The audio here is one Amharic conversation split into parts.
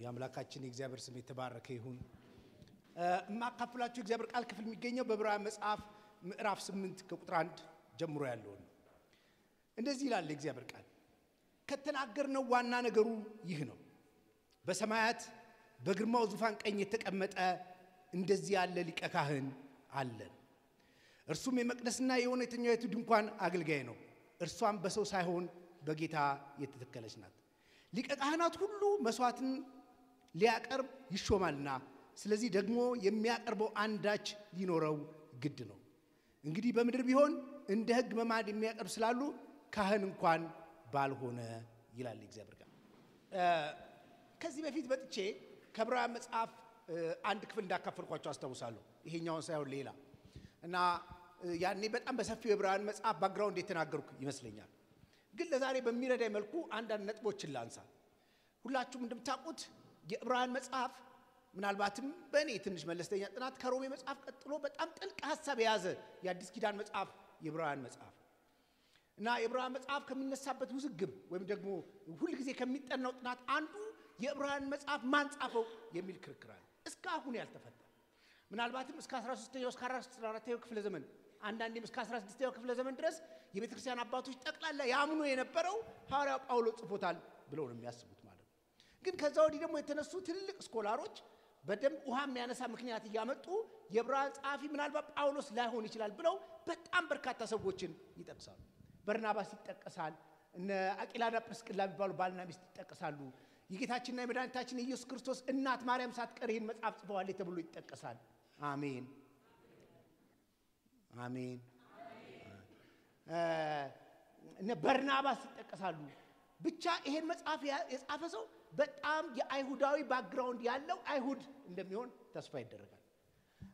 የአምላካችን የእግዚአብሔር ስም የተባረከ ይሁን። ማካፈላችሁ እግዚአብሔር ቃል ክፍል የሚገኘው በዕብራውያን መጽሐፍ ምዕራፍ 8 ከቁጥር 1 ጀምሮ ያለው ነው። እንደዚህ ይላል እግዚአብሔር ቃል። ከተናገርነው ዋና ነገሩ ይህ ነው። በሰማያት በግርማው ዙፋን ቀኝ የተቀመጠ እንደዚህ ያለ ሊቀ ካህን አለን። እርሱም የመቅደስና የእውነተኛይቱ ድንኳን አገልጋይ ነው። እርሷም በሰው ሳይሆን በጌታ የተተከለች ናት። ሊቀ ካህናት ሁሉ መስዋዕትን ሊያቀርብ ይሾማልና ስለዚህ ደግሞ የሚያቀርበው አንዳች ሊኖረው ግድ ነው። እንግዲህ በምድር ቢሆን እንደ ሕግ መማድ የሚያቀርብ ስላሉ ካህን እንኳን ባልሆነ ይላል እግዚአብሔር ቃል። ከዚህ በፊት በጥቼ ከዕብራውያን መጽሐፍ አንድ ክፍል እንዳካፈልኳቸው አስተውሳለሁ። ይሄኛውን ሳይሆን ሌላ እና ያኔ በጣም በሰፊው የዕብራውያን መጽሐፍ ባክግራውንድ የተናገርኩ ይመስለኛል። ግን ለዛሬ በሚረዳይ መልኩ አንዳንድ ነጥቦችን ላንሳ። ሁላችሁም እንደምታውቁት የዕብራውያን መጽሐፍ ምናልባትም በእኔ ትንሽ መለስተኛ ጥናት ከሮሜ መጽሐፍ ቀጥሎ በጣም ጥልቅ ሐሳብ የያዘ የአዲስ ኪዳን መጽሐፍ የዕብራውያን መጽሐፍ እና የዕብራውያን መጽሐፍ ከሚነሳበት ውዝግብ ወይም ደግሞ ሁሉ ጊዜ ከሚጠናው ጥናት አንዱ የዕብራውያን መጽሐፍ ማን ጻፈው የሚል ክርክር አለ። እስካሁን ያልተፈታ ምናልባትም እስከ 13ኛው እስከ 14ኛው ክፍለ ዘመን አንዳንዴም እስከ 16ኛው ክፍለ ዘመን ድረስ የቤተክርስቲያን አባቶች ጠቅላላ ያምኑ የነበረው ሐዋርያው ጳውሎስ ጽፎታል ብለው ነው የሚያስቡት ማለት ነው። ግን ከዛ ወዲህ ደግሞ የተነሱ ትልልቅ ስኮላሮች በደም ውሃ የሚያነሳ ምክንያት እያመጡ የዕብራውያን ጸሐፊ ምናልባት ጳውሎስ ላይሆን ይችላል ብለው በጣም በርካታ ሰዎችን ይጠቅሳሉ። በርናባስ ይጠቀሳል። እነ አቂላና ጵርስቅላ የሚባሉ ባልና ሚስት ይጠቀሳሉ። የጌታችንና የመድኃኒታችን ኢየሱስ ክርስቶስ እናት ማርያም ሳትቀር ይህን መጽሐፍ ጽፈዋለች ተብሎ ይጠቀሳል። አሜን አሜን። እነ በርናባስ ይጠቀሳሉ። ብቻ ይሄን መጽሐፍ የጻፈ ሰው በጣም የአይሁዳዊ ባክግራውንድ ያለው አይሁድ እንደሚሆን ተስፋ ይደረጋል።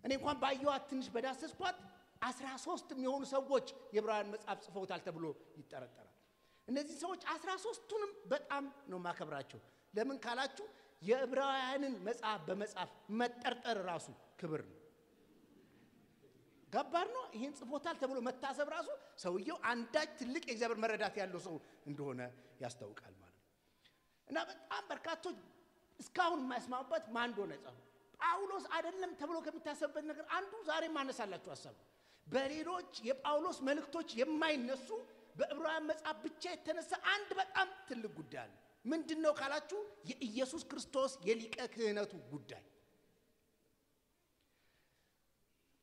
እኔ እንኳን ባየኋት ትንሽ በዳሰስኳት 13 የሚሆኑ ሰዎች የዕብራውያን መጽሐፍ ጽፈውታል ተብሎ ይጠረጠራል። እነዚህ ሰዎች 13ቱንም በጣም ነው ማከብራቸው። ለምን ካላችሁ የዕብራውያንን መጽሐፍ በመጽሐፍ መጠርጠር ራሱ ክብር ነው። ገባር ነው። ይሄን ጽፎታል ተብሎ መታሰብ ራሱ ሰውየው አንዳች ትልቅ የእግዚአብሔር መረዳት ያለው ሰው እንደሆነ ያስታውቃል ማለት ነው። እና በጣም በርካቶች እስካሁን የማይስማሙበት ማን እንደሆነ ጻፈው ጳውሎስ አይደለም ተብሎ ከሚታሰብበት ነገር አንዱ ዛሬ ማነሳላችሁ ሐሳብ በሌሎች የጳውሎስ መልእክቶች የማይነሱ በዕብራውያን መጽሐፍ ብቻ የተነሳ አንድ በጣም ትልቅ ጉዳይ አለ። ምንድነው ካላችሁ የኢየሱስ ክርስቶስ የሊቀ ክህነቱ ጉዳይ።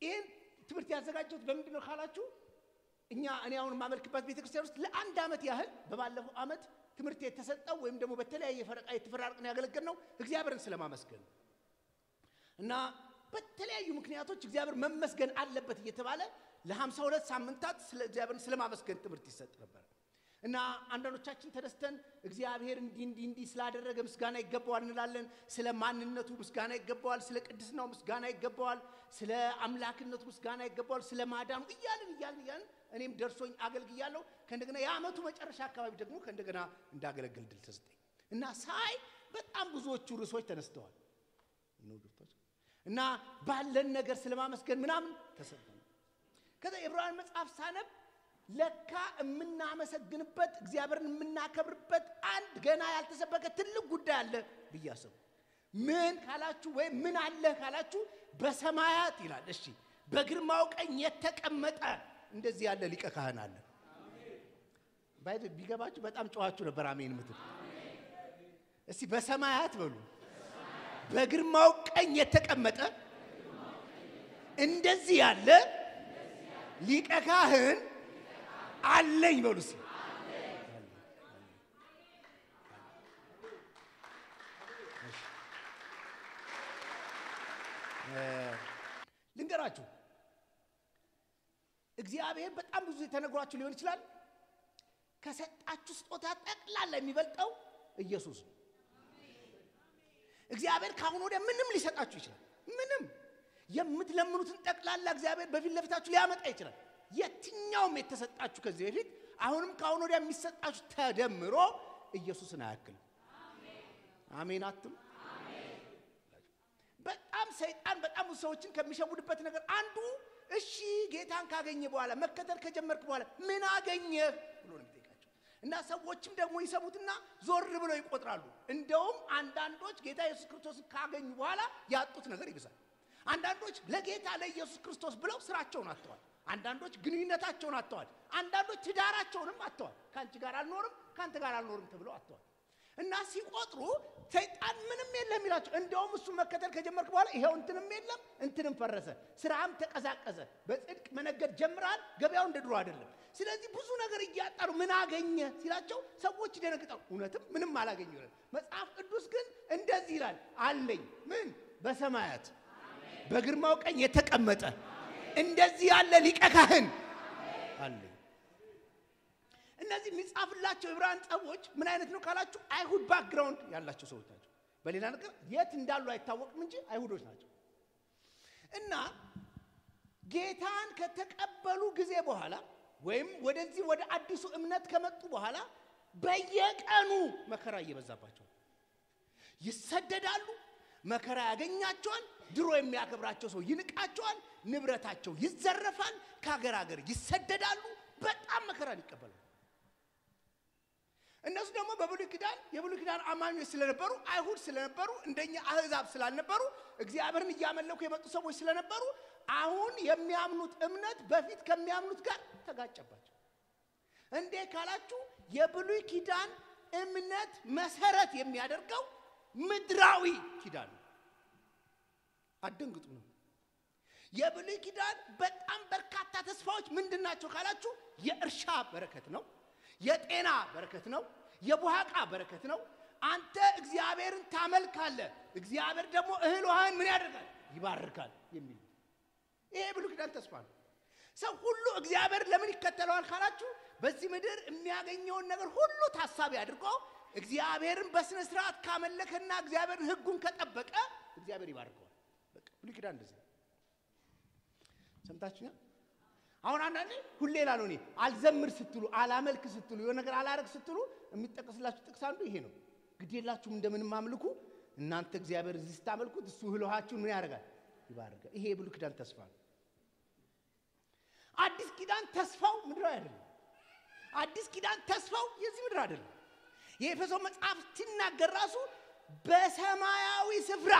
ይሄን ትምህርት ያዘጋጀሁት በምንድነው ካላችሁ እኔ አሁን ማመልክበት ቤተክርስቲያን ውስጥ ለአንድ ዓመት ያህል በባለፈው ዓመት ትምህርት የተሰጠው ወይም ደግሞ በተለያየ ፈረቃ የተፈራረቅን ያገለገልነው እግዚአብሔርን ስለማመስገን እና በተለያዩ ምክንያቶች እግዚአብሔር መመስገን አለበት እየተባለ ለ52 ሳምንታት ስለ እግዚአብሔርን ስለማመስገን ትምህርት ይሰጥ ነበር። እና አንዳንዶቻችን ተደስተን እግዚአብሔር እንዲህ ስላደረገ ምስጋና ይገባዋል እንላለን። ስለ ማንነቱ ምስጋና ይገባዋል፣ ስለ ቅድስናው ምስጋና ይገባዋል፣ ስለ አምላክነቱ ምስጋና ይገባዋል፣ ስለ ማዳኑ እያልን እኔም ደርሶኝ አገልግያለሁ። ከእንደገና የዓመቱ መጨረሻ አካባቢ ደግሞ ከእንደገና እንዳገለግል ድል ተሰጠኝ እና ሳይ በጣም ብዙዎቹ ርዕሶች ተነስተዋል እና ባለን ነገር ስለማመስገን ምናምን ተሰጠኝ። ከዛ የዕብራውያን መጽሐፍ ሳነብ ለካ የምናመሰግንበት እግዚአብሔርን የምናከብርበት አንድ ገና ያልተሰበከ ትልቅ ጉዳይ አለ ብያሰቡ። ምን ካላችሁ ወይ ምን አለ ካላችሁ በሰማያት ይላል። እሺ በግርማው ቀኝ የተቀመጠ እንደዚህ ያለ ሊቀ ካህን አለ። ባይዘ ቢገባችሁ በጣም ጨዋችሁ ነበር። አሜን ምትል እስቲ በሰማያት በሉ። በግርማው ቀኝ የተቀመጠ እንደዚህ ያለ ሊቀ ካህን አለኝ በሉ። እስቲ ልንገራችሁ እግዚአብሔር በጣም ብዙ ተነግሯችሁ ሊሆን ይችላል። ከሰጣችሁ ስጦታ ጠቅላላ የሚበልጠው ኢየሱስ ነው። እግዚአብሔር ካሁን ወዲያ ምንም ሊሰጣችሁ ይችላል። ምንም የምትለምኑትን ጠቅላላ እግዚአብሔር በፊት ለፊታችሁ ሊያመጣ ይችላል። የትኛውም የተሰጣችሁ ከዚህ በፊት አሁንም ካሁን ወዲያ የሚሰጣችሁ ተደምሮ ኢየሱስን አያክልም። አሜን አትም። በጣም ሰይጣን በጣም ሰዎችን ከሚሸውድበት ነገር አንዱ እሺ ጌታን ካገኘ በኋላ መከተል ከጀመርክ በኋላ ምን አገኘህ ብሎ ነው የሚጠይቃቸው። እና ሰዎችም ደግሞ ይሰሙትና ዞር ብለው ይቆጥራሉ። እንደውም አንዳንዶች ጌታ ኢየሱስ ክርስቶስን ካገኙ በኋላ ያጡት ነገር ይብዛል። አንዳንዶች ለጌታ ለኢየሱስ ክርስቶስ ብለው ስራቸውን አጥተዋል። አንዳንዶች ግንኙነታቸውን አጥተዋል። አንዳንዶች ትዳራቸውንም አጥተዋል። ካንቺ ጋር አልኖርም ካንተ ጋር አልኖርም ተብለው አጥተዋል። እና ሲቆጥሩ ሰይጣን ምንም የለም ይላቸው። እንደውም እሱ መከተል ከጀመርክ በኋላ ይሄው እንትንም የለም እንትንም ፈረሰ፣ ስራም ተቀዛቀዘ፣ በጽድቅ መነገድ ጀምራል፣ ገበያው እንደ ድሮ አይደለም። ስለዚህ ብዙ ነገር እያጣሩ ምን አገኘ ሲላቸው ሰዎች ይደነግጣሉ። እውነትም ምንም አላገኙ ይላል። መጽሐፍ ቅዱስ ግን እንደዚህ ይላል፣ አለኝ ምን በሰማያት በግርማው ቀኝ የተቀመጠ እንደዚህ ያለ ሊቀ ካህን አለኝ። እነዚህ የሚጻፍላቸው ዕብራውያን ሰዎች ምን አይነት ነው ካላችሁ አይሁድ ባክግራውንድ ያላቸው ሰዎች ናቸው። በሌላ ነገር የት እንዳሉ አይታወቅም እንጂ አይሁዶች ናቸው። እና ጌታን ከተቀበሉ ጊዜ በኋላ ወይም ወደዚህ ወደ አዲሱ እምነት ከመጡ በኋላ በየቀኑ መከራ እየበዛባቸው ይሰደዳሉ፣ መከራ ያገኛቸዋል። ድሮ የሚያከብራቸው ሰው ይንቃቸዋል፣ ንብረታቸው ይዘረፋል፣ ከሀገር ሀገር ይሰደዳሉ፣ በጣም መከራን ይቀበላሉ። እነሱ ደግሞ በብሉይ ኪዳን የብሉይ ኪዳን አማኞች ስለነበሩ አይሁድ ስለነበሩ እንደኛ አህዛብ ስላልነበሩ እግዚአብሔርን እያመለኩ የመጡ ሰዎች ስለነበሩ አሁን የሚያምኑት እምነት በፊት ከሚያምኑት ጋር ተጋጨባቸው። እንዴ ካላችሁ የብሉይ ኪዳን እምነት መሰረት የሚያደርገው ምድራዊ ኪዳን ነው። አደንግጡ ነው። የብሉይ ኪዳን በጣም በርካታ ተስፋዎች ምንድናቸው ካላችሁ የእርሻ በረከት ነው፣ የጤና በረከት ነው፣ የቡሃቃ በረከት ነው። አንተ እግዚአብሔርን ታመልካለህ፣ እግዚአብሔር ደግሞ እህል ውሃን ምን ያደርጋል? ይባርካል የሚል ይሄ ብሉይ ኪዳን ተስፋ ነው። ሰው ሁሉ እግዚአብሔር ለምን ይከተለዋል ካላችሁ በዚህ ምድር የሚያገኘውን ነገር ሁሉ ታሳቢ አድርጎ እግዚአብሔርን በስነ ስርዓት ካመለከና እግዚአብሔርን ሕጉን ከጠበቀ እግዚአብሔር ይባርከዋል። በቃ ብሉይ ኪዳን እንደዚህ ሰምታችሁኛ? አሁን አንዳንዴ ሁሌ ይላል ነው አልዘምር ስትሉ አላመልክ ስትሉ የሆነ ነገር አላረክ ስትሉ የሚጠቀስላችሁ ጥቅስ አንዱ ይሄ ነው። ግዴላችሁም እንደምንም አምልኩ እናንተ እግዚአብሔር እዚህ ስታመልኩት እሱ ህልውሃችሁን ምን ያደርጋል? ይባርካል። ይሄ ብሉይ ኪዳን ተስፋ ነው። አዲስ ኪዳን ተስፋው ምድራዊ አይደለም። አዲስ ኪዳን ተስፋው የዚህ ምድር አይደለም። የኤፌሶን መጽሐፍ ሲናገር ራሱ በሰማያዊ ስፍራ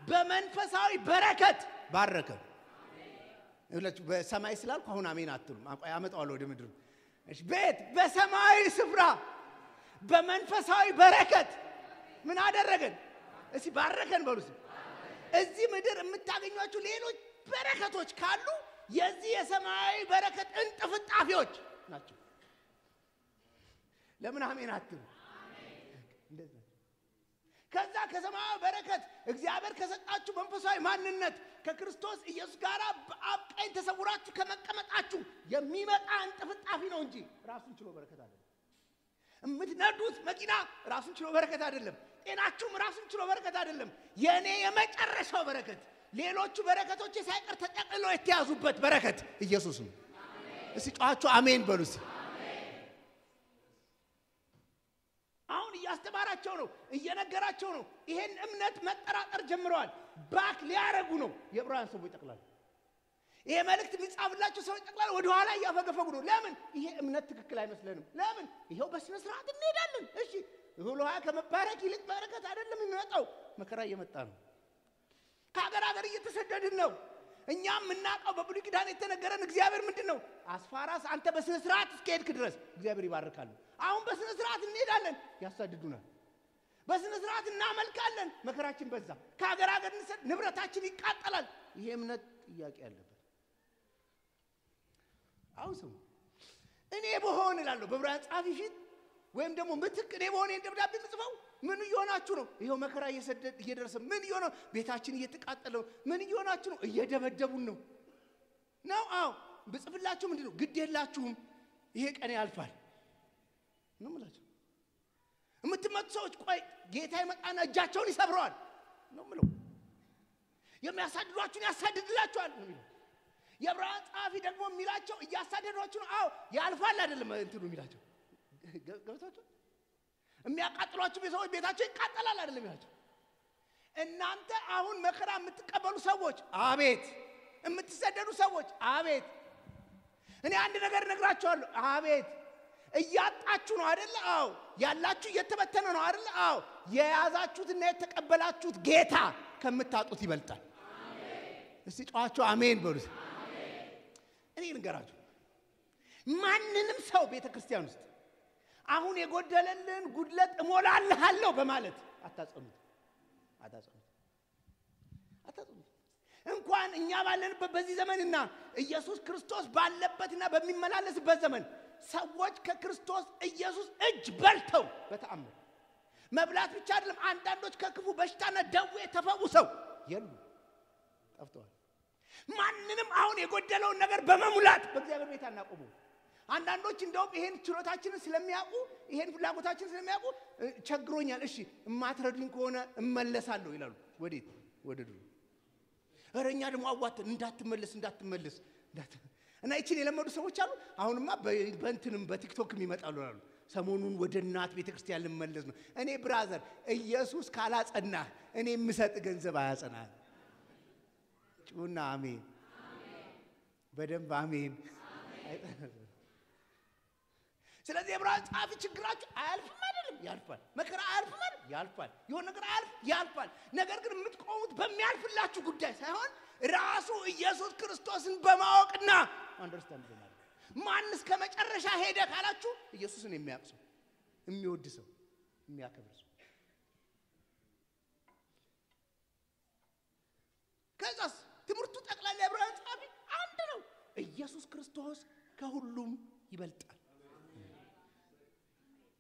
በመንፈሳዊ በረከት ባረከ። እላችሁ በሰማይ ስላልኩ አሁን አሜን አትሉም። አመጣዋለሁ ወደ ምድር። እሺ ቤት በሰማያዊ ስፍራ በመንፈሳዊ በረከት ምን አደረገን? እሺ ባረከን በሉስ። እዚህ ምድር የምታገኙአቸው ሌሎች በረከቶች ካሉ የዚህ የሰማያዊ በረከት እንጥፍጣፊዎች ናቸው። ለምን አሜን አትሉ? እንደዚህ ከዛ ከሰማያዊ በረከት እግዚአብሔር ከሰጣችሁ መንፈሳዊ ማንነት ከክርስቶስ ኢየሱስ ጋር በአብ ቀኝ ተሰውራችሁ ከመቀመጣችሁ የሚመጣ እንጥፍጣፊ ነው እንጂ ራሱን ችሎ በረከት አይደለም። የምትነዱት መኪና ራሱን ችሎ በረከት አይደለም። ጤናችሁም ራሱን ችሎ በረከት አይደለም። የኔ የመጨረሻው በረከት ሌሎቹ በረከቶች ሳይቀር ተጠቅልለው የተያዙበት በረከት ኢየሱስ ነው። እስቲ ጫዋቹ አሜን በሉስ። አሁን እያስተማራቸው ነው፣ እየነገራቸው ነው። ይሄን እምነት መጠራጠር ጀምረዋል። ባክ ሊያረጉ ነው የዕብራውያን ሰዎች ጠቅላላ። ይሄ መልእክት የሚጻፍላቸው ሰዎች ጠቅላላ ወደ ኋላ እያፈገፈጉ ነው። ለምን? ይሄ እምነት ትክክል አይመስለንም። ለምን? ይሄው በስነ ስርዓት እንሄዳለን። እሺ ሁሉዋ ከመባረክ ይልቅ በረከት አይደለም የሚመጣው፣ መከራ እየመጣ ነው። ከሀገር ሀገር እየተሰደድን ነው። እኛም እናቀው በብሉይ ኪዳን የተነገረን እግዚአብሔር ምንድነው? አስፋራስ አንተ በስነ ስርዓት እስከሄድክ ድረስ እግዚአብሔር ይባርካል። አሁን በስነ ስርዓት እንሄዳለን፣ ያሳድዱናል። በስነ ስርዓት እናመልካለን፣ መከራችን በዛ። ከሀገር ሀገር ንብረታችን ይቃጠላል። ይሄ እምነት ጥያቄ ያለበት። አሁን ሰው እኔ በሆን እላለሁ በዕብራውያን ጻፊ ፊት ወይም ደግሞ ምትክ እኔ በሆነ ደብዳቤ ምጽፈው ምን ይሆናችሁ ነው? ይሄው መከራ እየደረሰ ምን ይሆነ? ቤታችን እየተቃጠለ ምን ይሆናችሁ ነው? እየደበደቡን ነው ነው። አዎ ብጽፍላችሁ ምንድነው? ግድ የላችሁም ይሄ ቀን ያልፋል ነው ማለት። የምትመጡ ሰዎች ቆይ ጌታ ይመጣና እጃቸውን ይሰብረዋል ነው ማለት። የሚያሳድዷችሁን ያሳድድላችኋል ነው ማለት። የዕብራውያን ጻፊ ደግሞ የሚላቸው እያሳደዷችሁ ነው። አዎ ያልፋል አይደለም እንትኑ የሚላቸው ገብታችሁ የሚያቃጥሏችሁ ሰዎች ቤታቸው ይቃጠላል አይደለም ያላችሁ። እናንተ አሁን መከራ የምትቀበሉ ሰዎች አቤት፣ የምትሰደዱ ሰዎች አቤት። እኔ አንድ ነገር ነግራችኋለሁ አቤት። እያጣችሁ ነው አይደል? አዎ። ያላችሁ እየተበተነ ነው አይደል? አዎ። የያዛችሁትና የተቀበላችሁት ጌታ ከምታጡት ይበልጣል። አሜን። እስቲ ጮኻችሁ አሜን በሉ። አሜን። እኔ ልንገራችሁ፣ ማንንም ሰው ቤተክርስቲያን ውስጥ አሁን የጎደለልን ጉድለት እሞላለሃለሁ በማለት አታጸኑት። እንኳን እኛ ባለንበት በዚህ ዘመንና ኢየሱስ ክርስቶስ ባለበትና በሚመላለስበት ዘመን ሰዎች ከክርስቶስ ኢየሱስ እጅ በልተው በተአምር መብላት ብቻ አይደለም፣ አንዳንዶች ከክፉ በሽታና ደዌ ተፈውሰው የሉ ጠፍተዋል። ማንንም አሁን የጎደለውን ነገር በመሙላት በእግዚአብሔር ቤት አናቆሙ። አንዳንዶች እንደውም ይሄን ችሎታችንን ስለሚያውቁ ይሄን ፍላጎታችንን ስለሚያውቁ ቸግሮኛል፣ እሺ እማትረዱኝ ከሆነ እመለሳለሁ ይላሉ። ወዴት? ወደ ድሮ። እረኛ ደግሞ አዋተን እንዳትመለስ እና እቺን የለመዱ ሰዎች አሉ። አሁንማ በእንትንም በቲክቶክም ይመጣሉ አሉ። ሰሞኑን ወደ እናት ቤተክርስቲያን ልመለስ ነው። እኔ ብራዘር ኢየሱስ ካላጸና እኔ የምሰጥ ገንዘብ አያጸናል። ጩና አሜን። በደንብ አሜን። ስለዚህ ዕብራውያን ጻፊ ችግራችሁ አያልፍም አይደለም? ያልፋል። መከራ አያልፍም አይደል? ያልፋል። የሆነ ነገር ያልፋል። ነገር ግን የምትቆሙት በሚያልፍላችሁ ጉዳይ ሳይሆን ራሱ ኢየሱስ ክርስቶስን በማወቅና አንደርስታንድ በማድረግ። ማንስ ከመጨረሻ ሄደ ካላችሁ ኢየሱስን የሚያውቅ ሰው፣ የሚወድ ሰው፣ የሚያከብር ሰው። ከዛስ ትምህርቱ ጠቅላላ ዕብራውያን ጻፊ አንድ ነው። ኢየሱስ ክርስቶስ ከሁሉም ይበልጣል።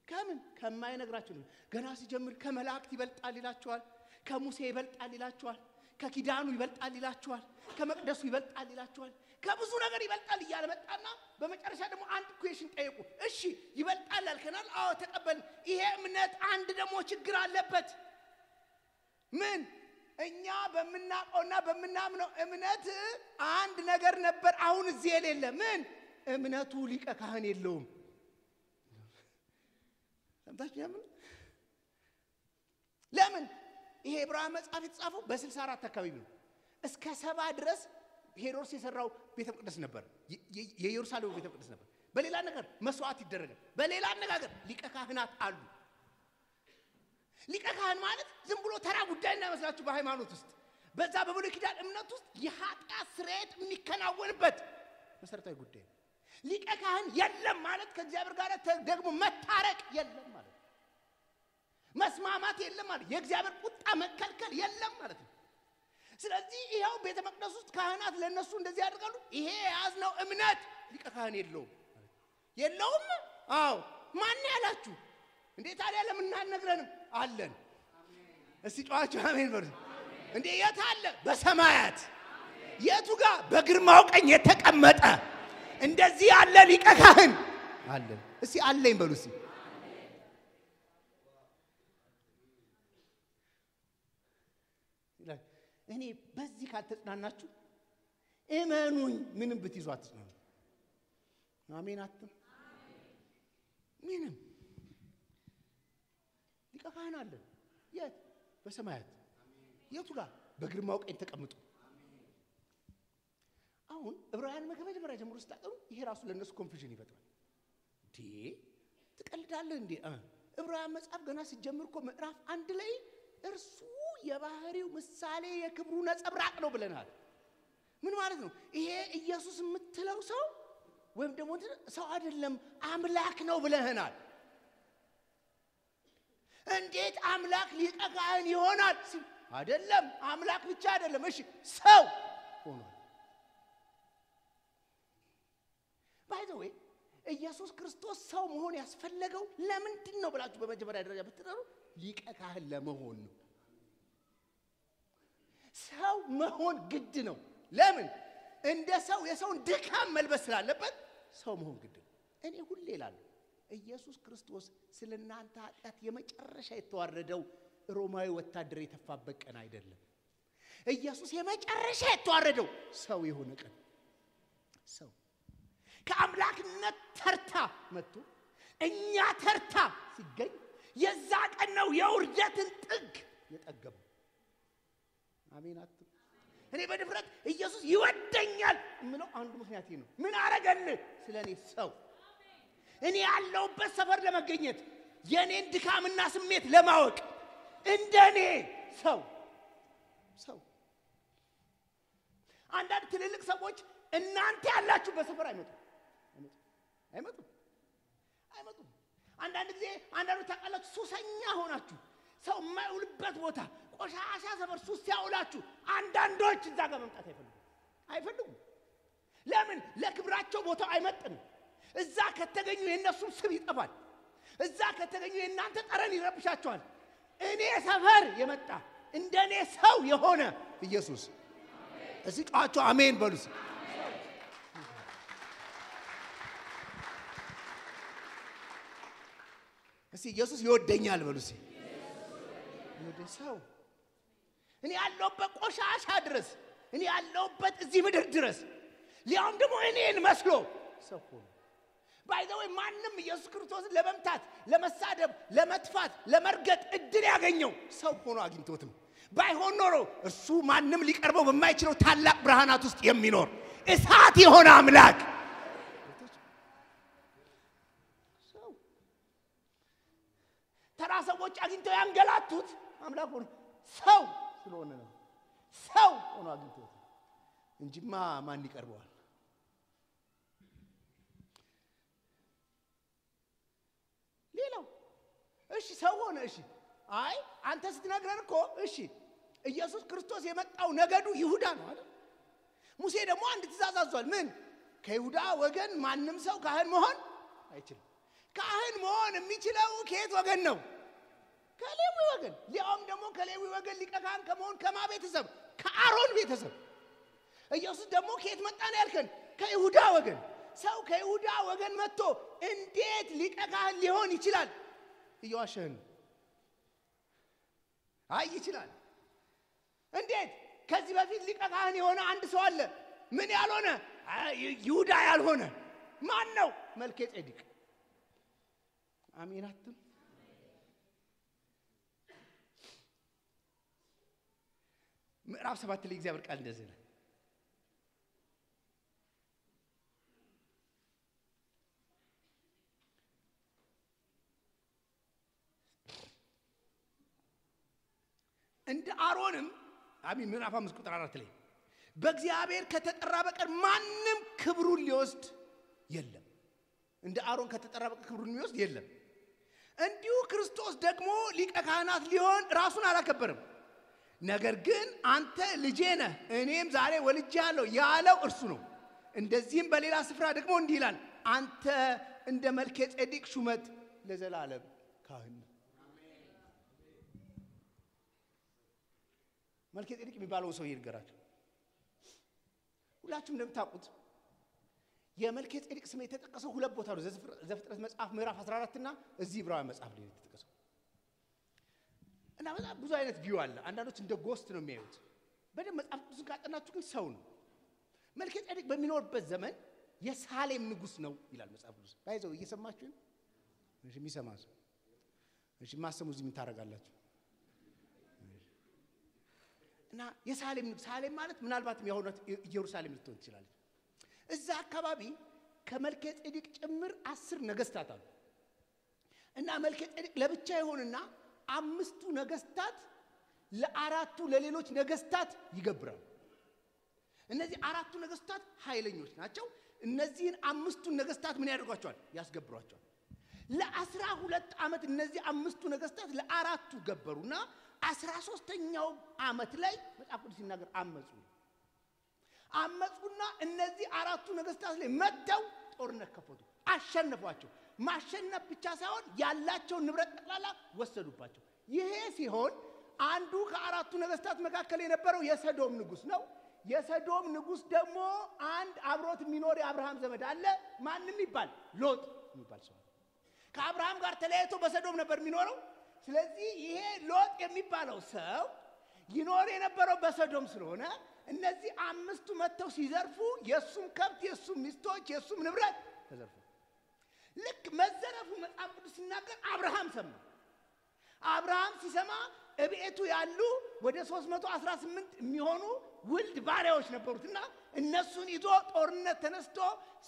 ከምን? ከማይነግራችሁ ነው። ገና ሲጀምር ከመላእክት ይበልጣል ይላችኋል፣ ከሙሴ ይበልጣል ይላችኋል፣ ከኪዳኑ ይበልጣል ይላችኋል፣ ከመቅደሱ ይበልጣል ይላችኋል፣ ከብዙ ነገር ይበልጣል እያለ መጣና በመጨረሻ ደግሞ አንድ ኩዌሽን ጠየቁ። እሺ ይበልጣል አልከናል፣ አዎ ተቀበልን። ይሄ እምነት አንድ ደግሞ ችግር አለበት። ምን? እኛ በመናቀውና በመናምነው እምነት አንድ ነገር ነበር፣ አሁን እዚህ የሌለ። ምን? እምነቱ ሊቀ ካህን የለውም። ሰምታችሁኛል? ለምን? ይሄ ዕብራውያን መጽሐፍ የተጻፈው በ64 አካባቢ ነው። እስከ 70 ድረስ ሄሮድስ የሰራው ቤተ መቅደስ ነበር፣ የኢየሩሳሌም ቤተ መቅደስ ነበር። በሌላ ነገር መስዋዕት ይደረጋል። በሌላ አነጋገር ሊቀ ካህናት አሉ። ሊቀ ካህን ማለት ዝም ብሎ ተራ ጉዳይ እንዳይመስላችሁ በሃይማኖት ውስጥ በዛ በብሉይ ኪዳን እምነት ውስጥ የኃጢአት ስርየት የሚከናወንበት መሰረታዊ ጉዳይ ነው። ሊቀ ካህን የለም ማለት ከእግዚአብሔር ጋር ደግሞ መታረቅ የለም ማለት፣ መስማማት የለም ማለት፣ የእግዚአብሔር ቁጣ መከልከል የለም ማለት ነው። ስለዚህ ይሄው ቤተ መቅደስ ውስጥ ካህናት ለነሱ እንደዚህ ያደርጋሉ። ይሄ ያዝነው እምነት ሊቀ ካህን የለውም። አዎ ማን ያላችሁ እንዴ? ታዲያ ለምን እናነግረንም? አለን። እስቲ ጮኻችሁ አሜን በሉ እንዴ። የት አለ? በሰማያት። የቱ ጋር? በግርማው ቀኝ የተቀመጠ እንደዚህ ያለ ሊቀ ካህን አለን። እስቲ አለኝ በሉ እስቲ። እኔ በዚህ ካልተጽናናችሁ እመኑኝ ምንም ብትይዙ አትጽናኑ። አሜን አትም ምንም ሊቀ ካህን አለን። የት? በሰማያት። የቱ ጋር? በግርማው ቀኝ ተቀምጦ። አሁን ዕብራውያን ከመጀመሪያ ጀምሮ ስታጠሩ ይሄ ራሱ ለነሱ ኮንፊውዥን ይፈጥራል። እንዴ ትቀልዳለህ እንዴ? ዕብራውያን መጽሐፍ ገና ሲጀምር እኮ ምዕራፍ 1 ላይ እርሱ የባህሪው ምሳሌ የክብሩ ነጸብራቅ ነው ብለናል። ምን ማለት ነው? ይሄ ኢየሱስ የምትለው ሰው ወይም ደግሞ ሰው አይደለም አምላክ ነው ብለናል። እንዴት አምላክ ሊቀ ካህን ይሆናል? አይደለም አምላክ ብቻ አይደለም፣ እሺ ሰው ሆኗል። ባይ ዘ ዌይ ኢየሱስ ክርስቶስ ሰው መሆን ያስፈለገው ለምንድን ነው ብላችሁ በመጀመሪያ ደረጃ ብትጠሩ ሊቀ ካህን ለመሆን ነው። ሰው መሆን ግድ ነው። ለምን? እንደ ሰው የሰውን ድካም መልበስ ስላለበት ሰው መሆን ግድ ነው። እኔ ሁሌ እላለሁ ኢየሱስ ክርስቶስ ስለናንተ ኃጢአት የመጨረሻ የተዋረደው ሮማዊ ወታደር የተፋበት ቀን አይደለም። ኢየሱስ የመጨረሻ የተዋረደው ሰው የሆነ ቀን፣ ሰው ከአምላክነት ተርታ መጥቶ እኛ ተርታ ሲገኝ የዛ ቀን ነው የውርደትን ጥግ የጠገበው። አሜን አትም እኔ በድፍረት ኢየሱስ ይወደኛል ምለው አንዱ ምክንያት ነው። ምን አረገልህ? ስለኔ ሰው እኔ ያለሁበት ሰፈር ለመገኘት የኔን ድካምና ስሜት ለማወቅ እንደኔ ሰው አንዳንድ ትልልቅ ሰዎች እናንተ ያላችሁበት ሰፈር አይመጡም። አንዳንድ ጊዜ አንዳንዶች ታውቃላችሁ ሱሰኛ ሆናችሁ ሰው የማይውልበት ቦታ ቆሻሻ ሰፈር ሱስ ሲያውላችሁ አንዳንዶች እዛ ጋር መምጣት አይፈልጉም። ለምን? ለክብራቸው ቦታው አይመጥንም። እዛ ከተገኙ የነሱም ስም ይጠፋል። እዛ ከተገኙ የእናንተ ጠረን ይረብሻቸዋል። እኔ ሰፈር የመጣ እንደኔ ሰው የሆነ ኢየሱስ እዚህ ጫዋቸው አሜን በሉስ። እስቲ ኢየሱስ ይወደኛል በሉስ። ይወደኝ ሰው እኔ ያለሁበት ቆሻሻ ድረስ እኔ ያለሁበት እዚህ ምድር ድረስ ሊያውም ደግሞ እኔን መስሎ ሰው ሆኖ ባይዘው ማንንም ኢየሱስ ክርስቶስን ለመምታት ለመሳደብ ለመጥፋት ለመርገጥ እድል ያገኘው ሰው ሆኖ አግኝቶት ነው። ባይሆን ኖሮ እርሱ ማንንም ሊቀርበው በማይችለው ታላቅ ብርሃናት ውስጥ የሚኖር እሳት የሆነ አምላክ ሰው ተራ ሰዎች አግኝተው ያንገላቱት አምላክ ሆኖ ሰው ስለሆነ ነው። ሰው ሆኖ አግኝቶት እንጂማ ማን ይቀርበዋል? ሌላው እሺ ሰው ሆነ እሺ አይ አንተ ስትነግረን እኮ እሺ ኢየሱስ ክርስቶስ የመጣው ነገዱ ይሁዳ ነው አይደል? ሙሴ ደግሞ አንድ ትእዛዝ አዟል። ምን? ከይሁዳ ወገን ማንንም ሰው ካህን መሆን አይችልም። ካህን መሆን የሚችለው ከየት ወገን ነው? ከሌዊ ወገን። ሊያውም ደግሞ ከሌዊ ወገን ሊቀ ካህን ከመሆን ከማ ቤተሰብ? ከአሮን ቤተሰብ። ኢየሱስ ደግሞ ከየት መጣ ነው ያልከን? ከይሁዳ ወገን። ሰው ከይሁዳ ወገን መጥቶ እንዴት ሊቀ ካህን ሊሆን ይችላል? እየዋሸን አይ ይችላል። እንዴት? ከዚህ በፊት ሊቀ ካህን የሆነ አንድ ሰው አለ። ምን ያልሆነ? ይሁዳ ያልሆነ ማን ነው? መልከጼዴቅ። አሜን አትም ምዕራፍ 7 ላይ እግዚአብሔር ቃል እንደዚህ ነው። እንደ አሮንም አሜን ምዕራፍ 5 ቁጥር 4 ላይ በእግዚአብሔር ከተጠራ በቀር ማንም ክብሩን ሊወስድ የለም። እንደ አሮን ከተጠራ በቀር ክብሩን ሊወስድ የለም። እንዲሁ ክርስቶስ ደግሞ ሊቀ ካህናት ሊሆን ራሱን አላከበረም። ነገር ግን አንተ ልጄ ነህ እኔም ዛሬ ወልጄሃለሁ ያለው እርሱ ነው። እንደዚህም በሌላ ስፍራ ደግሞ እንዲህ ይላል አንተ እንደ መልከጼዴቅ ሹመት ለዘላለም ካህን ነህ። መልከጼዴቅ የሚባለው ሰው ይርገራችሁ። ሁላችሁም እንደምታውቁት የመልከጼዴቅ ስም የተጠቀሰው ሁለት ቦታ ነው። ዘፍጥረት መጽሐፍ ምዕራፍ 14 እና እዚህ ዕብራውያን መጽሐፍ ላይ የተጠቀሰው። እና በጣም ብዙ አይነት ቪው አለ። አንዳንዶች እንደ ጎስት ነው የሚያዩት። በደም መጽሐፍ ቅዱስን ካጠናችሁ ግን ሰው ነው። መልከጼዴቅ በሚኖርበት ዘመን የሳሌም ንጉስ ነው ይላል መጽሐፍ ቅዱስ። ባይዘው እየሰማችሁ ነው? እሺ የሚሰማ ሰው እሺ ማሰሙ እዚህ ምን ታረጋላችሁ? እና የሳሌም ሳሌም ማለት ምናልባትም የሆነት ኢየሩሳሌም ልትሆን ትችላለች። እዛ አካባቢ ከመልከጼዴቅ ጭምር 10 ነገስታት አሉ። እና መልከጼዴቅ ለብቻ ይሆንና 5ቱ ነገስታት ለአራቱ ለሌሎች ነገስታት ይገብራሉ። እነዚህ 4ቱ ነገስታት ኃይለኞች ናቸው። እነዚህን 5ቱን ነገስታት ምን ያደርጓቸዋል? ያስገብሯቸዋል። ለ12 ዓመት እነዚህ 5ቱ ነገስታት ለአራቱ ገበሩና 13ኛው ዓመት ላይ መጽሐፍ ቅዱስ ሲናገር አመጹና እነዚህ 4ቱ ነገስታት ላይ መተው ጦርነት ከፈቱ። አሸነፏቸው። ማሸነፍ ብቻ ሳይሆን ያላቸው ንብረት ጠቅላላ ወሰዱባቸው። ይሄ ሲሆን አንዱ ከ4ቱ ነገስታት መካከል የነበረው የሰዶም ንጉስ ነው። የሰዶም ንጉስ ደግሞ አንድ አብሮት የሚኖር የአብርሃም ዘመድ አለ። ማንንም ይባል ሎጥ የሚባል ሰው ከአብርሃም ጋር ተለያይቶ በሰዶም ነበር የሚኖረው። ስለዚህ ይሄ ሎጥ የሚባለው ሰው ይኖር የነበረው በሰዶም ስለሆነ እነዚህ 5ቱ መተው ሲዘርፉ የሱም ከብት የሱም ሚስቶች የሱም ንብረት ተዘርፉ። ልክ መዘረፉ መጽሐፍ ቅዱስ ሲናገር አብርሃም ሰማ። አብርሃም ሲሰማ እቤቱ ያሉ ወደ 318 የሚሆኑ ውልድ ባሪያዎች ነበሩትና እነሱን ይዞ ጦርነት ተነስቶ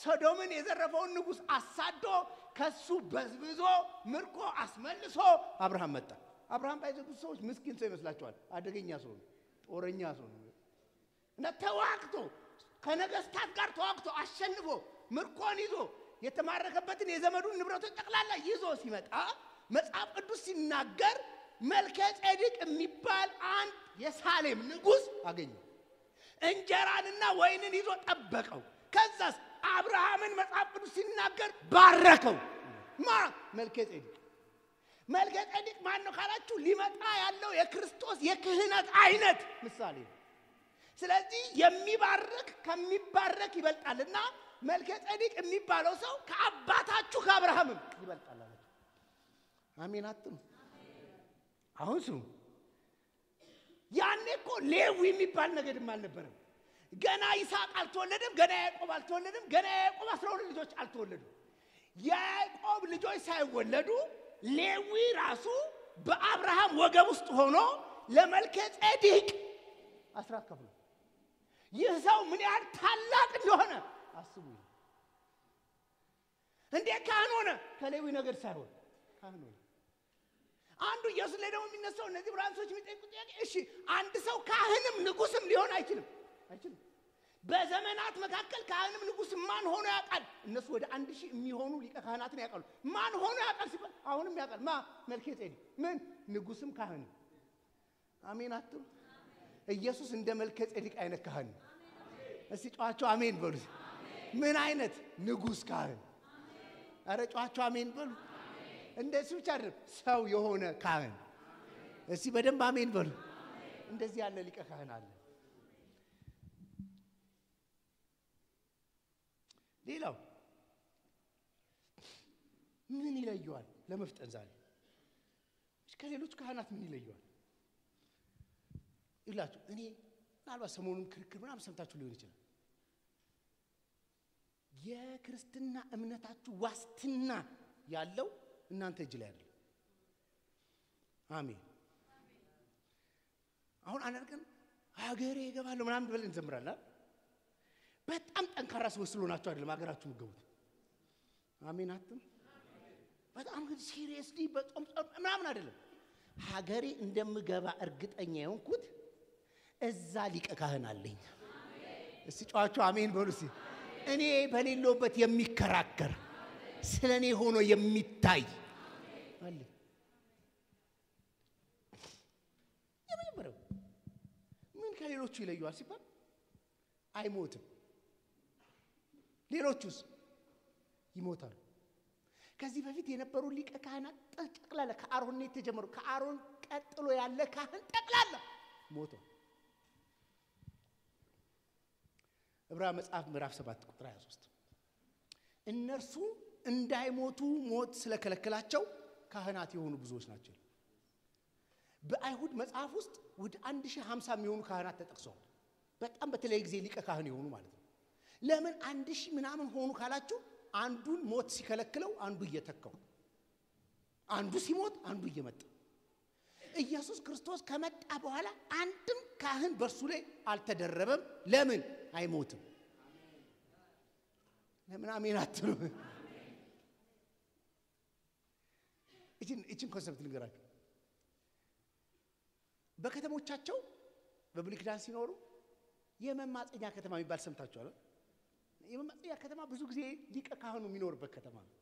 ሰዶምን የዘረፈውን ንጉስ አሳዶ ከሱ በዝብዞ ምርኮ አስመልሶ አብርሃም መጣ። አብርሃም ባይዘጉ ሰዎች ምስኪን ሰው ይመስላቸዋል። አደገኛ ሰው ነው፣ ጦረኛ ሰው ነው። እና ተዋግቶ ከነገስታት ጋር ተዋግቶ አሸንፎ ምርኮን ይዞ የተማረከበትን የዘመዱን ንብረቶች ጠቅላላ ይዞ ሲመጣ መጽሐፍ ቅዱስ ሲናገር መልከጼዴቅ የሚባል አንድ የሳሌም ንጉስ አገኘ። እንጀራንና ወይንን ይዞ ጠበቀው። ከዛስ አብርሃምን መጽሐፍ ቅዱስ ሲናገር ባረከው። መልከጼዴቅ ማን ነው ካላችሁ ሊመጣ ያለው የክርስቶስ የክህነት አይነት ምሳሌ ነው። ስለዚህ የሚባርክ ከሚባረክ ይበልጣልና መልከጼዴቅ የሚባለው ሰው ከአባታችሁ ከአብርሃም ይበልጣል አለ። አሜን አትም። አሁን ስሙ፣ ያኔ እኮ ሌዊ የሚባል ነገድም አልነበረም። ገና ይስሐቅ አልተወለደም፣ ገና ያዕቆብ አልተወለደም፣ ገና ያዕቆብ 12 ልጆች አልተወለዱም። ያዕቆብ ልጆች ሳይወለዱ ሌዊ ራሱ በአብርሃም ወገብ ውስጥ ሆኖ ለመልከጼዴቅ አስራት ከፍሎ ይህ ሰው ምን ያህል ታላቅ እንደሆነ አስቡ። እንዴት ካህን ሆነ? ከሌዊ ነገድ ሳይሆን ካህን ሆነ። አንዱ ኢየሱስ ላይ ደግሞ የሚነሳው እነዚህ ብራንሶች የሚጠይቁት ጥያቄ፣ እሺ አንድ ሰው ካህንም ንጉስም ሊሆን አይችልም? በዘመናት መካከል ካህንም ንጉስም ማን ሆኖ ያውቃል? እነሱ ወደ 1000 የሚሆኑ ሊቀ ካህናትን ያውቃሉ። ማን ሆኖ ያውቃል ሲባል አሁንም ያውቃል። መልከጼዴቅ ምን ንጉስም ካህንም። አሜን አትሉ? ኢየሱስ እንደ መልከጼዴቅ አይነት ካህን ነው። እስቲ ጫዋቸው አሜን በሉ። ምን አይነት ንጉስ ካህን! አረ ጫዋቸው አሜን በሉ። እንደሱ ብቻ አይደለም፣ ሰው የሆነ ካህን። እስቲ በደንብ አሜን በሉ። እንደዚህ ያለ ሊቀ ካህን አለ። ሌላው ምን ይለየዋል? ለመፍጠን ዛሬ ከሌሎች ካህናት ምን ይለየዋል ይላችሁ። እኔ ምናልባት ሰሞኑን ክርክር ምናምን ሰምታችሁ ሊሆን ይችላል። የክርስትና እምነታችሁ ዋስትና ያለው እናንተ እጅ ላይ አይደለም። አሜን። አሁን አናርገን ሀገሬ ይገባለሁ ምናምን ብለን እንዘምራለን። በጣም ጠንካራ ሰዎች ስለሆናችሁ አይደለም ሀገራችሁ ምገቡት። አሜን አትም። በጣም ግን ሲሪየስሊ በጣም ምናምን አይደለም። ሀገሬ እንደምገባ እርግጠኛ የሆንኩት እዛ ሊቀ ካህን አለኝ። እስቲ ጫዋቹ አሜን በሉ። እስቲ እኔ በሌለውበት የሚከራከር ስለኔ ሆኖ የሚታይ አለ። የመጀመሪያው ምን ከሌሎቹ ይለየዋል ሲባል አይሞትም። ሌሎቹስ ይሞታሉ። ከዚህ በፊት የነበሩ ሊቀ ካህናት ጠቅላላ ከአሮን ነው የተጀመሩ። ከአሮን ቀጥሎ ያለ ካህን ጠቅላላ ሞተ። ዕብራውያን መጽሐፍ ምዕራፍ 7 ቁጥር 23 እነርሱ እንዳይሞቱ ሞት ስለከለከላቸው ካህናት የሆኑ ብዙዎች ናቸው። በአይሁድ መጽሐፍ ውስጥ ወደ 1050 የሚሆኑ ካህናት ተጠቅሰዋል። በጣም በተለየ ጊዜ ሊቀ ካህን የሆኑ ማለት ነው። ለምን 1000 ምናምን ሆኑ ካላችሁ አንዱን ሞት ሲከለክለው አንዱ እየተካው፣ አንዱ ሲሞት አንዱ እየመጣ ኢየሱስ ክርስቶስ ከመጣ በኋላ አንድም ካህን በርሱ ላይ አልተደረበም። ለምን አይሞትም? ለምን አሜን አትሉ? እቺን ኮንሰፕት ልንገራችሁ። በከተሞቻቸው በብሉይ ኪዳን ሲኖሩ የመማፀኛ ከተማ የሚባል ሰምታችኋል። የመማፀኛ ከተማ ብዙ ጊዜ ሊቀ ካህኑ የሚኖርበት ከተማ ነው።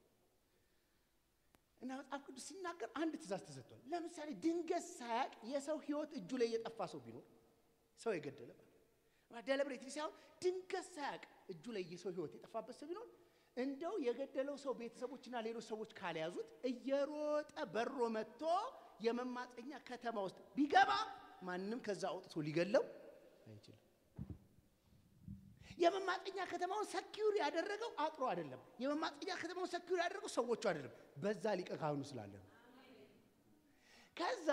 እና መጽሐፍ ቅዱስ ሲናገር አንድ ትእዛዝ ተሰጥቷል። ለምሳሌ ድንገት ሳያቅ የሰው ህይወት እጁ ላይ የጠፋ ሰው ቢኖር፣ ሰው የገደለ ማደለብሬት ሲያው ድንገት ሳያቅ እጁ ላይ የሰው ህይወት የጠፋበት ሰው ቢኖር እንደው የገደለው ሰው ቤተሰቦችና ሌሎች ሰዎች ካልያዙት እየሮጠ በሮ መጥቶ የመማፀኛ ከተማ ውስጥ ቢገባ ማንንም ከዛ አውጥቶ ሊገለው አይችልም። የመማፀኛ ከተማውን ሰኪዩር ያደረገው አጥሮ አይደለም። የመማፀኛ ከተማውን ሰኪዩር ያደረገው ሰዎቹ አይደለም፣ በዛ ሊቀ ካህኑ ስላለ። ከዛ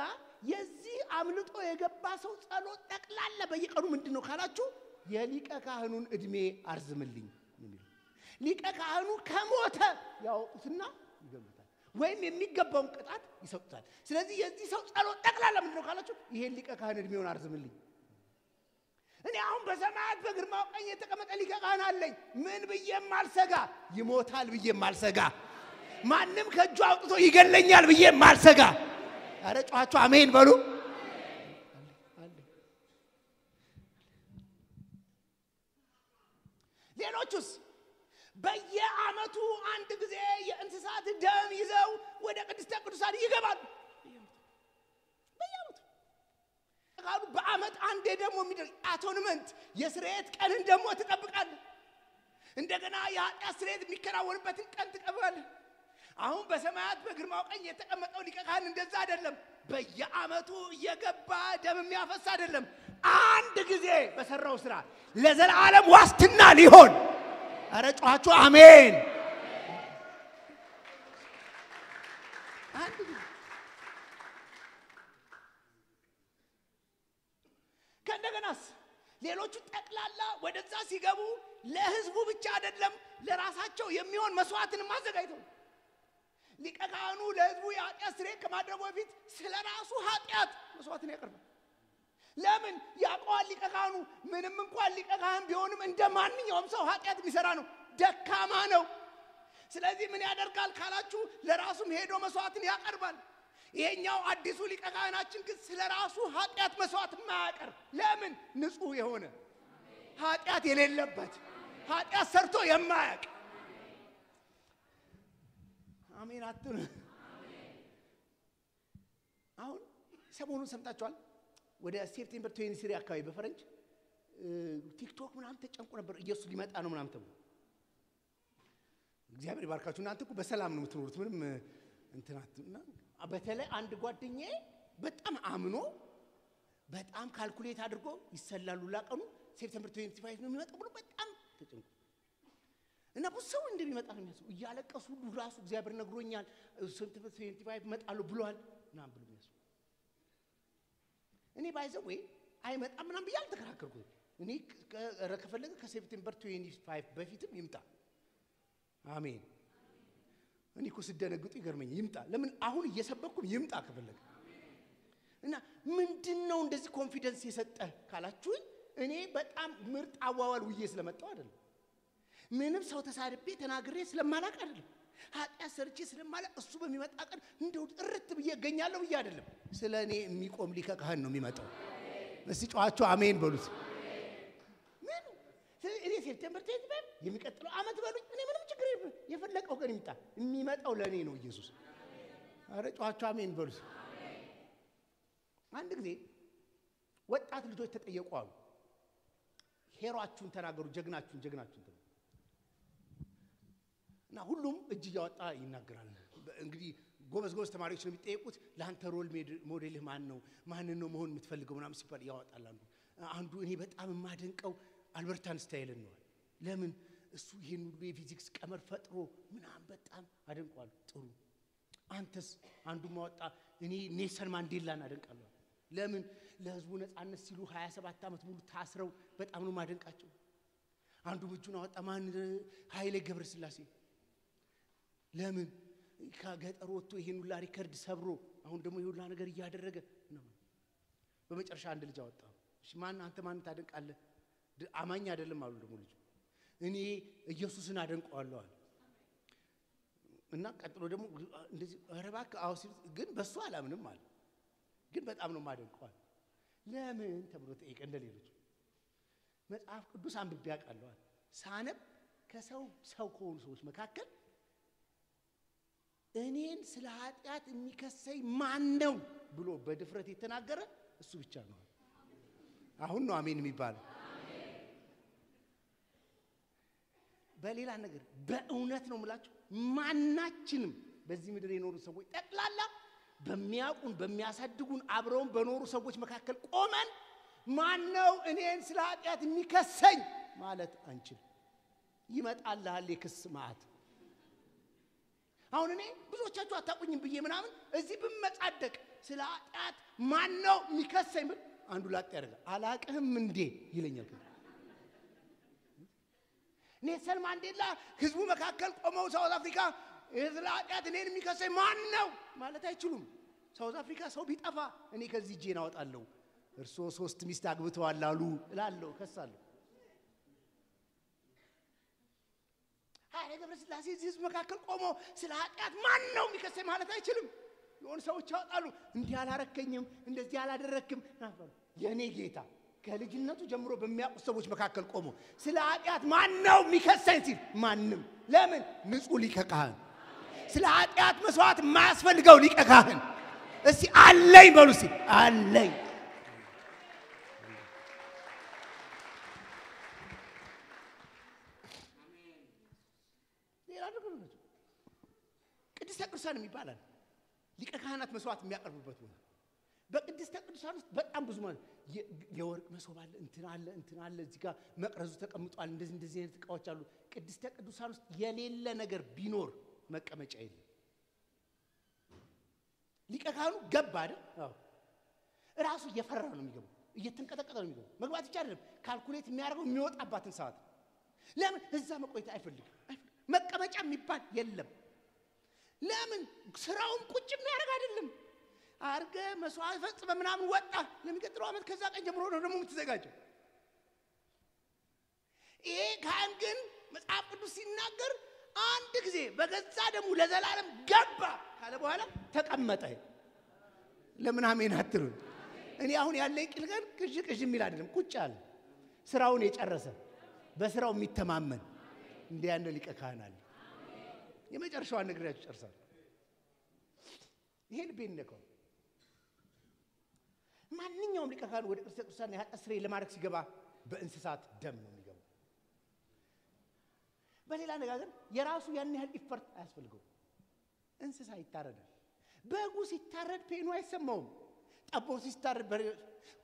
የዚህ አምልጦ የገባ ሰው ጸሎት ጠቅላላ በየቀኑ ምንድነው ካላችሁ የሊቀ ካህኑን እድሜ አርዝምልኝ ነው። ሊቀ ካህኑ ከሞተ ያውቁትና ይገሉታል፣ ወይም የሚገባውን ቅጣት ይሰጡታል። ስለዚህ የዚህ ሰው ጸሎት ጠቅላላ ምንድነው ካላችሁ ይሄን ሊቀ ካህን እድሜውን አርዝምልኝ። እኔ አሁን በሰማያት በግርማው ቀኝ የተቀመጠ ሊቀ ካህን አለኝ፣ ምን ብዬ ማልሰጋ፣ ይሞታል ብዬ ማልሰጋ። ማንም ከእጁ አውጥቶ ይገለኛል ብዬ ማልሰጋ አረ ጮኻችሁ አሜን በሉ ሌሎቹስ በየዓመቱ አንድ ጊዜ የእንስሳት ደም ይዘው ወደ ቅድስተ ቅዱሳን ይገባሉ በየዓመቱ ካሉ በዓመት አንዴ ደግሞ የሚደርግ አቶንመንት የስርየት ቀንን ደግሞ ትጠብቃለህ እንደገና የኃጢአት ስርየት የሚከናወንበትን ቀን ትጠብቃለህ አሁን በሰማያት በግርማው ቀኝ የተቀመጠው ሊቀ ካህን እንደዛ አይደለም በየዓመቱ እየገባ ደም የሚያፈስ አይደለም አንድ ጊዜ በሰራው ስራ ለዘላለም ዋስትና ሊሆን አረ ጮኻችሁ አሜን አንድ ጊዜ ከእንደገናስ ሌሎቹ ጠቅላላ ወደዛ ሲገቡ ለህዝቡ ብቻ አይደለም ለራሳቸው የሚሆን መስዋዕትን ማዘጋጅተው ሊቀ ካህኑ ለህዝቡ የኃጢአት ስርየት ከማድረጉ በፊት ስለራሱ ኃጢአት መስዋዕትን ያቀርባል ለምን ያውቀዋል ሊቀ ካህኑ ምንም እንኳን ሊቀ ካህን ቢሆንም እንደማንኛውም ሰው ኃጢአት የሚሰራ ነው ደካማ ነው ስለዚህ ምን ያደርጋል ካላችሁ ለራሱም ሄዶ መስዋዕትን ያቀርባል ይሄኛው አዲሱ ሊቀ ካህናችን ግን ስለራሱ ኃጢአት መስዋዕት ማያቀርብ ለምን ንጹህ የሆነ ኃጢአት የሌለበት ኃጢአት ሰርቶ የማያውቅ አሜን አትኑ አሁን ሰሞኑን ሰምታችኋል ወደ ሴፕቴምበር 23 አካባቢ በፈረንጅ ቲክቶክ ምናምን ተጨንቆ ነበር ኢየሱስ ሊመጣ ነው ምናምን ተብሎ እግዚአብሔር ይባርካችሁ እናንተ እኮ በሰላም ነው የምትኖሩት ምንም እንትናትና በተለይ አንድ ጓደኛዬ በጣም አምኖ በጣም ካልኩሌት አድርጎ ይሰላሉ ላቀኑ ሴፕቴምበር 25 ነው የሚመጣው ብሎ በጣም ተጨንቆ እና ብዙው እንደሚመጣ ነው የሚያስበው እያለቀሱ ሁሉ ራሱ እግዚአብሔር ነግሮኛል ሴፕቴምበር 25 መጣሉ ብሏል ምናምን ብሎ የሚያስበው እኔ ባይዘው ወይ አይመጣም ምናምን ብዬ አልተከራከርኩም እኔ ከፈለገ ከሴፕቴምበር 25 በፊትም ይምጣ አሜን እኔ እኮ ስደነግጡ ይገርመኝ ይምጣ ለምን አሁን እየሰበኩም ይምጣ ከፈለገ እና ምንድነው እንደዚህ ኮንፊደንስ የሰጠ ካላችሁ እኔ በጣም ምርጥ አዋዋል ውዬ ስለመጣው አይደለም ምንም ሰው ተሳድቤ ተናግሬ ስለማላቅ አይደለም ኃጢአት ሰርቼ ስለማላቅ እሱ በሚመጣ ቀን እንደው እርት ብዬ እገኛለሁ ብዬ አይደለም ስለኔ የሚቆም ሊቀ ካህን ነው የሚመጣው እስቲ ጮኻችሁ አሜን በሉት ምን እኔ ሴፕቴምበር 25 የሚቀጥለው አመት በሉኝ እኔ ምንም ችግር የለም የፈለቀው ቀን ይምጣ የሚመጣው ለኔ ነው ኢየሱስ አረ ጮኻችሁ አሜን በሉት አንድ ጊዜ ወጣት ልጆች ተጠየቁ አሉ ሄሯችሁን ተናገሩ ጀግናችሁን ተናገሩ እና ሁሉም እጅ ያወጣ ይናገራል እንግዲህ ጎበዝ ተማሪዎች ነው የሚጠየቁት ለአንተ ሮል ሞዴልህ ማን ነው መሆን የምትፈልገው ምናምን ሲባል ያወጣል አንዱ እኔ በጣም ማደንቀው አልበርት አንስታይን ነው ለምን እሱ ይሄን ሁሉ የፊዚክስ ቀመር ፈጥሮ ምናምን በጣም አደንቀዋል ጥሩ አንተስ አንዱ ማወጣ እኔ ኔልሰን ማንዴላን አደንቃለሁ ለምን ለህዝቡ ነፃነት ሲሉ 27 አመት ሙሉ ታስረው በጣም ነው ማደንቃቸው አንዱ እጁን አወጣ ማን ኃይሌ ገብረስላሴ ለምን ከገጠር ወጥቶ ይሄን ሁሉ ሪከርድ ሰብሮ አሁን ደግሞ ይሁላ ነገር ያደረገ ነው በመጨረሻ አንድ ልጅ አወጣ እሺ አንተ ማን ታደንቃለህ አማኝ አይደለም አሉ ደግሞ ልጅ እኔ ኢየሱስን አደንቀዋለሁ አለ እና ቀጥሎ ደግሞ እንደዚህ አረባክ አውሲል ግን በሱ አላምንም አለ ግን በጣም ነው ማደንቀዋል ለምን ተብሎ ጠይቀ እንደሌሎች መጽሐፍ ቅዱስ አንብቤ ያውቃለሁ ሳነብ ከሰው ከሆኑ ሰዎች መካከል እኔን ስለ ኃጢአት የሚከሰይ ማን ነው ብሎ በድፍረት የተናገረ እሱ ብቻ ነው አሁን ነው አሜን የሚባለው በሌላ ነገር በእውነት ነው የምላችሁ ማናችንም በዚህ ምድር የኖሩ ሰዎች ጠቅላላ በሚያውቁን በሚያሳድጉን አብረውን በኖሩ ሰዎች መካከል ቆመን ማን ነው እኔን ስለ ኃጢአት የሚከሰኝ ማለት አንችል ይመጣልሃል የክስ ማዕት አሁን እኔ ብዙዎቻችሁ አታቁኝም ብዬ ምናምን እዚህ በመጻደቅ ስለ ኃጢአት ማን ነው የሚከሰኝ ምን አንዱ ላጥ ያደርጋል አላቅህም እንዴ ይለኛል ኔልሰን ማንዴላ ህዝቡ መካከል ቆመው ሳውዝ አፍሪካ ስለ ኃጢአት እኔን የሚከሰኝ ማን ነው ማለት አይችሉም ሳውዝ አፍሪካ ሰው ቢጠፋ እኔ ከዚህ እጄን አወጣለሁ እርሶ 3 ሚስት አግብተዋል አሉ እላለሁ ከሳለሁ ኃይለ ገብረስላሴ እዚህ መካከል ቆሞ ስለ ኃጢአት ማን ነው የሚከሰኝ ማለት አይችልም። የሆነ ሰዎች ያወጣሉ እንዲህ አላረከኝም እንደዚህ አላደረክም ነበር። የኔ ጌታ ከልጅነቱ ጀምሮ በሚያውቁ ሰዎች መካከል ቆሞ ስለ ኃጢአት ማን ነው የሚከሰኝ ሲል ማንም። ለምን? ንጹህ ሊቀ ካህን፣ ስለ ኃጢአት መስዋዕት የማያስፈልገው ሊቀ ካህን። እስቲ አለኝ በሉ እስቲ አለኝ። ሌላ ነገር ነው። ቅድስተ ቅዱሳን ይባላል ሊቀ ካህናት መስዋዕት የሚያቀርቡበት ቦታ። በቅድስተ ቅዱሳን ውስጥ በጣም ብዙ ማለት የወርቅ መሶብ አለ፣ እንትን አለ፣ እዚህ ጋር መቅረዙ ተቀምጧል፣ እንደዚህ አይነት ዕቃዎች አሉ። ቅድስተ ቅዱሳን ውስጥ የሌለ ነገር ቢኖር መቀመጫ የለም። ሊቀ ካህኑ ገባ አይደል? አዎ። ራሱ እየፈራ ነው የሚገባው፣ እየተንቀጠቀጠ ነው የሚገባው። መግባት ብቻ አይደለም ካልኩሌት የሚያደርገው የሚወጣባትን ሰዓት። ለምን? እዛ መቆየት አይፈልግም። መቀመጫ የሚባል የለም። ለምን? ስራውን ቁጭ የሚያደርግ አይደለም። አርገ መስዋዕት ፈጽመ ምናምን ወጣ። ለሚቀጥለው ዓመት ከዛ ቀን ጀምሮ ነው ደግሞ የምትዘጋጀው። ይሄ ካህን ግን መጽሐፍ ቅዱስ ሲናገር አንድ ጊዜ በገዛ ደሙ ለዘላለም ገባ ካለ በኋላ ተቀመጠ። ለምን አሜን አትሉ? እኔ አሁን ያለኝ ቅልቀን ቅዥ የሚል አይደለም። ቁጭ አለ ስራውን የጨረሰ በስራው የሚተማመን እንደ ያንደ ሊቀ ካህን አለ። የመጨረሻው ነግሬያችሁ ጨርሳለሁ። ይሄ ልቤን ነካው። ማንኛውም ሊቀ ካህን ወደ ቅድስተ ቅዱሳን የኃጢአት ስርየት ለማድረግ ሲገባ በእንስሳት ደም ነው የሚገባው። በሌላ አነጋገር የራሱ ያን ያህል ኢፈርት አያስፈልገው። እንስሳ ይታረዳል። በጉ ሲታረድ ፔኑ አይሰማውም። ጠቦቱ ሲታረድ፣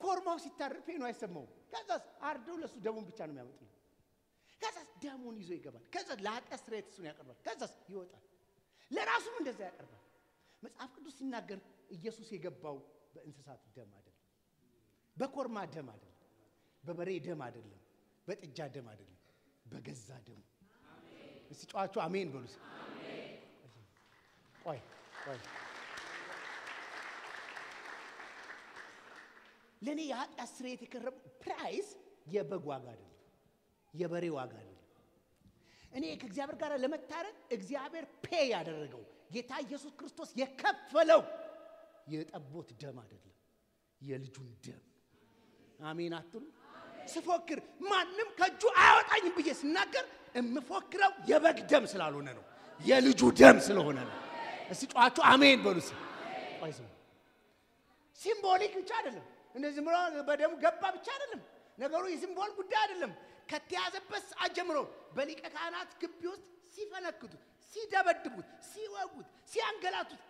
ኮርማው ሲታረድ ፔኑ አይሰማውም። ከዛስ አርደው ለሱ ደሙን ብቻ ነው የሚያመጡት። ከዛስ ደሙን ይዞ ይገባል። ከዛስ ለኃጢአት ስርየት እሱን ያቀርባል። ከዛስ ይወጣል። ለራሱም እንደዛ ያቀርባል። መጽሐፍ ቅዱስ ሲናገር ኢየሱስ የገባው በእንስሳት ደም አይደለም፣ በኮርማ ደም አይደለም፣ በበሬ ደም አይደለም፣ በጥጃ ደም አይደለም፣ በገዛ ደሙ። እስቲ ጫዋቹ አሜን በሉ። አሜን። ቆይ ለኔ የኃጢአት ስርየት የቀረበው ፕራይስ የበግ ዋጋ አይደለም፣ የበሬ ዋጋ አይደለም። እኔ ከእግዚአብሔር ጋር ለመታረቅ እግዚአብሔር ፔይ ያደረገው ጌታ ኢየሱስ ክርስቶስ የከፈለው የጠቦት ደም አይደለም፣ የልጁን ደም። አሜን አትሉ? ስፎክር ማንም ከጁ አያወጣኝም ብዬ ስናገር እምፎክረው የበግ ደም ስላልሆነ ነው፣ የልጁ ደም ስለሆነ ነው። እስቲ ጫዋቹ አሜን በሉስ። ቆይስ ሲምቦሊክ ብቻ አይደለም፣ እንደዚህ ብሎ በደሙ ገባ ብቻ አይደለም። ነገሩ የሲምቦል ጉዳይ አይደለም። ከተያዘበት ሰዓት ጀምሮ በሊቀ ካህናት ግቢ ውስጥ ሲፈነክቱት፣ ሲደበድቡት፣ ሲወጉት፣ ሲያንገላቱት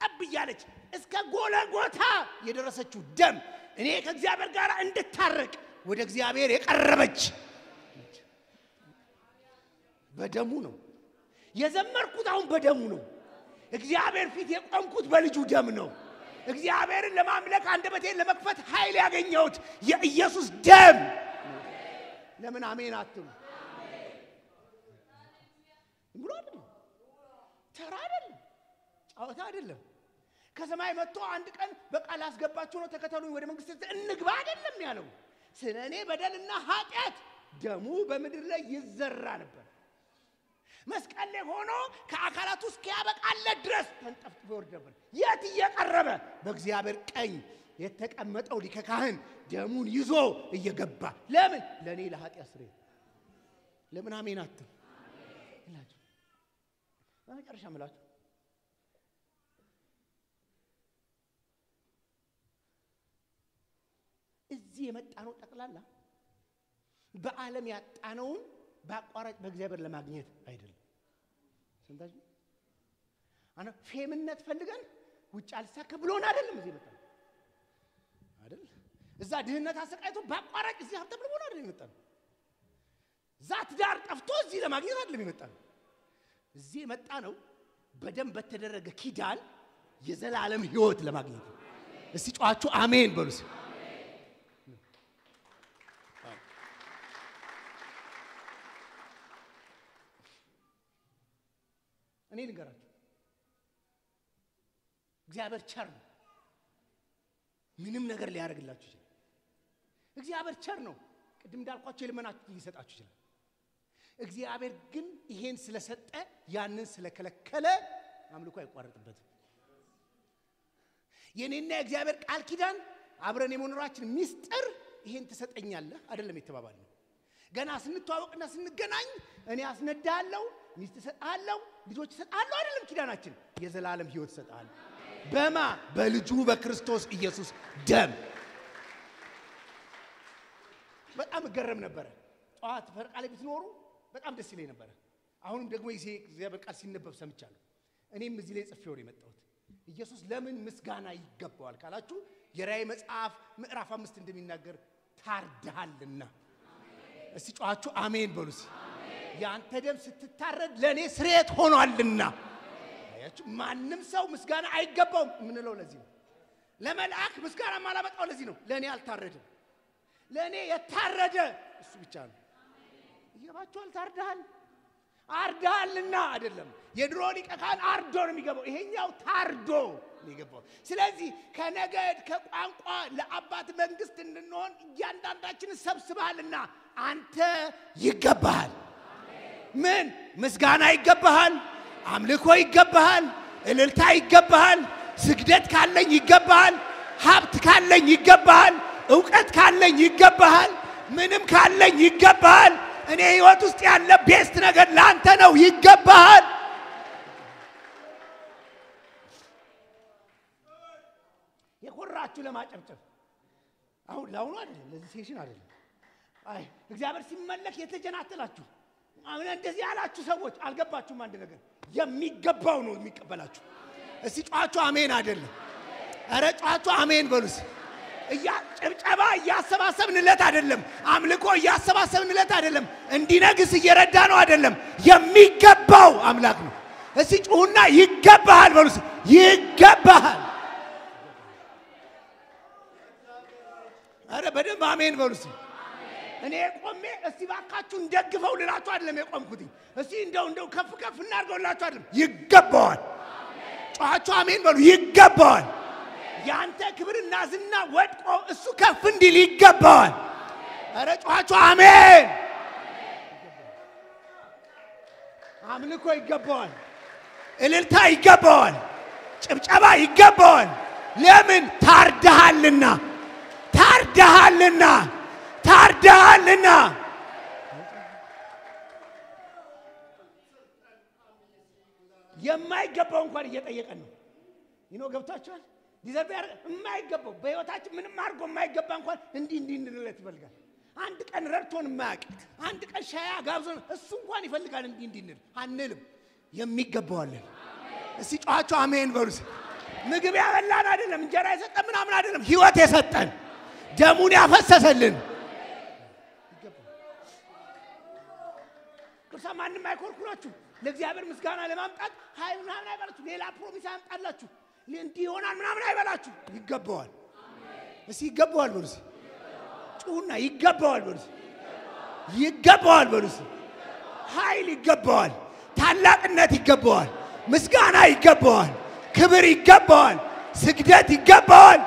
ጠብ እያለች እስከ ጎልጎታ የደረሰችው ደም እኔ ከእግዚአብሔር ጋር እንድታረቅ ወደ እግዚአብሔር የቀረበች በደሙ ነው። የዘመርኩት አሁን በደሙ ነው። እግዚአብሔር ፊት የቆምኩት በልጁ ደም ነው። እግዚአብሔርን ለማምለክ አንደበቴን ለመክፈት ኃይል ያገኘሁት የኢየሱስ ደም። ለምን አሜን አትሉ? ብሎ አይደለም፣ ተራ አይደለም፣ ጫወታ አይደለም። ከሰማይ መጥቶ አንድ ቀን በቃል አስገባችሁ ነው ተከተሉኝ ወደ መንግስት እንግባ አይደለም ያለው። ስለኔ በደልና ኃጢአት ደሙ በምድር ላይ ይዘራ ነበር። መስቀል ላይ ሆኖ ከአካላቱ እስኪያበቃለት ድረስ ተንጠፍጥፎ ይወርድ ነበር። የት እየቀረበ? በእግዚአብሔር ቀኝ የተቀመጠው ሊቀ ካህን ደሙን ይዞ እየገባ ለምን? ለኔ ለኃጢአት ስርየት። ለምን አሜን አትሉ? አሜን። በመጨረሻ ምላችሁ እዚህ የመጣነው ጠቅላላ በዓለም ያጣነውን በአቋራጭ በእግዚአብሔር ለማግኘት አይደለም። ሰምታችሁ? አና ፌምነት ፈልገን ውጭ አልሳካ ብሎን አይደለም እዚህ መጣን አይደል? እዛ ድህነት አሰቃይቶ በአቋራጭ እዚህ ሀብታም ብሎን አይደለም የመጣነው። ዛት ዳር ጠፍቶ እዚህ ለማግኘት አይደለም የመጣነው። እዚህ የመጣነው በደም በተደረገ ኪዳን የዘላለም ሕይወት ለማግኘት ነው። እስቲ ጫዋቹ አሜን በሉስ። እኔ ልንገራችሁ፣ እግዚአብሔር ቸር ነው። ምንም ነገር ሊያደርግላችሁ ይችላል። እግዚአብሔር ቸር ነው። ቅድም እንዳልኳችሁ የልመናችሁ ሊሰጣችሁ ይችላል። እግዚአብሔር ግን ይሄን ስለሰጠ ያንን ስለከለከለ አምልኮ አይቋረጥበትም። የኔና እግዚአብሔር ቃል ኪዳን አብረን የመኖራችን ሚስጥር ይሄን ትሰጠኛለህ አይደለም የተባባልነው። ገና ስንተዋወቅና ስንገናኝ እኔ አስነዳለሁ፣ ሚስት ሰጣለሁ፣ ልጆች ሰጣለሁ አይደለም ኪዳናችን። የዘላለም ሕይወት ሰጣለሁ በማ በልጁ በክርስቶስ ኢየሱስ ደም። በጣም ገረም ነበር። ጧት ፈርቃ ላይ ብትኖሩ በጣም ደስ ይለኝ ነበር። አሁንም ደግሞ ይሄ እግዚአብሔር ቃል ሲነበብ ሰምቻለሁ። እኔም እዚህ ላይ ጽፌው ነው የመጣሁት። ኢየሱስ ለምን ምስጋና ይገባዋል ካላችሁ የራእይ መጽሐፍ ምዕራፍ 5 እንደሚናገር ታርደሃልና። እስቲ ጮኻችሁ አሜን በሉስ። ያንተ ደም ስትታረድ ለኔ ስርየት ሆኗልና። አያችሁ ማንም ሰው ምስጋና አይገባውም ምንለው ለዚህ ነው። ለመላእክ ምስጋና ማላመጣው ለዚህ ነው። ለኔ አልታረደም። ለኔ የታረደ እሱ ብቻ ነው። ይገባችኋል? ታርደሃል አርዳልና አይደለም። የድሮ ሊቀ ካህን አርዶ ነው የሚገባው። ይሄኛው ታርዶ ነው የሚገባው። ስለዚህ ከነገድ ከቋንቋ ለአባት መንግስት እንድንሆን እያንዳንዳችን ሰብስበሃልና አንተ ይገባሃል። ምን ምስጋና ይገባሃል፣ አምልኮ ይገባሃል፣ እልልታ ይገባሃል፣ ስግደት ካለኝ ይገባሃል፣ ሀብት ካለኝ ይገባሃል፣ ዕውቀት ካለኝ ይገባሃል፣ ምንም ካለኝ ይገባሃል። እኔ ህይወት ውስጥ ያለ ቤስት ነገር ላንተ ነው ይገባሃል። የኮራችሁ ለማጨብጨብ አሁን ላውኑ አይደለም፣ ለዚህ ሴሽን አይደለም። አይ እግዚአብሔር ሲመለክ የተጀናተላችሁ አሁን እንደዚህ ያላችሁ ሰዎች አልገባችሁም። አንድ ነገር የሚገባው ነው የሚቀበላችሁ። እስቲ ጫዋቹ አሜን አይደለም? አረ ጫዋቹ አሜን በሉስ። ጭብጨባ እያሰባሰብንለት አይደለም፣ አምልኮ እያሰባሰብንለት አይደለም፣ እንዲነግስ እየረዳ ነው አይደለም። የሚገባው አምላክ ነው። እስቲ ጩሁና ይገባሃል በሉስ። ይገባሃል። አረ በደንብ አሜን በሉስ። እኔ ቆሜ እስቲ ባካችሁ እንደግፈው ልላችሁ አይደለም የቆምኩት። እስቲ እንደው ከፍ ከፍ እናርገውላችሁ አይደለም። ይገባዋል። ጫዋቹ አሜን በሉ። ይገባዋል። ያንተ ክብርና ዝና ወድቆ እሱ ከፍ እንዲል ይገባዋል። አረ ጫዋቹ አሜን። አምልኮ ይገባዋል፣ እልልታ ይገባዋል፣ ጭብጨባ ይገባዋል። ለምን? ታርደሃልና፣ ታርደሃልና፣ ታርደሃልና። የማይገባው እንኳን እየጠየቀን ነው። ይኖ ገብታችኋል? ዲዘርቭ የማይገባው በህይወታችን ምንም አድርጎ የማይገባ እንኳን እንዲህ እንድንለት ይፈልጋል። አንድ ቀን ረድቶን የማያውቅ አንድ ቀን ሻያ ጋብዞን እሱ እንኳን ይፈልጋል እንዲህ እንድንል አንልም። የሚገባው አለን። እስቲ ጫዋቹ አሜን በሉስ። ምግብ ያበላን አይደለም፣ እንጀራ የሰጠን ምናምን አይደለም፣ ህይወት የሰጠን ደሙን ያፈሰሰልን ቅርሳ ማንም አይኮርኩላችሁ። ለእግዚአብሔር ምስጋና ለማምጣት ኃይል ምናምን አይበላችሁ፣ ሌላ ፕሮሚስ ያምጣላችሁ እንዲህ ይሆናል ምናምን አይበላችሁ። ይገባዋል። እስቲ ይገባዋል በሉስ። ጩሁና ይገባዋል በሉስ። ይገባዋል በሉስ። ኃይል ይገባዋል፣ ታላቅነት ይገባዋል፣ ምስጋና ይገባዋል፣ ክብር ይገባዋል፣ ስግደት ይገባዋል።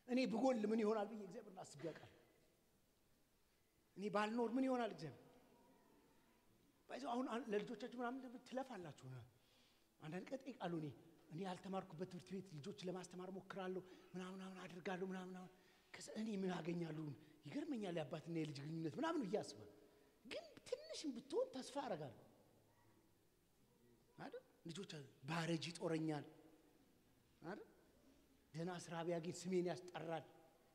እኔ ብጎል ምን ይሆናል ብዬ እግዚአብሔር አስቤ ያውቃል። እኔ ባልኖር ምን ይሆናል እግዚአብሔር ባይዘው አሁን ለልጆቻችሁ ምናምን ትለፋላችሁ ነው። አንዳንድ ቀን ጠይቃሉ። እኔ ያልተማርኩበት ትምህርት ቤት ልጆች ለማስተማር ሞክራለሁ ምናምን አድርጋለሁ ምናምን እኔ ምን አገኛለሁ? ይገርመኛል ያባትና የልጅ ግንኙነት ምናምን እያስባል። ግን ትንሽም ብትሆን ተስፋ አደርጋለሁ አይደል? ልጆች ባረጂ ጦረኛል አይደል? ደህና ስራ ቢያገኝ ስሜን ያስጠራል፣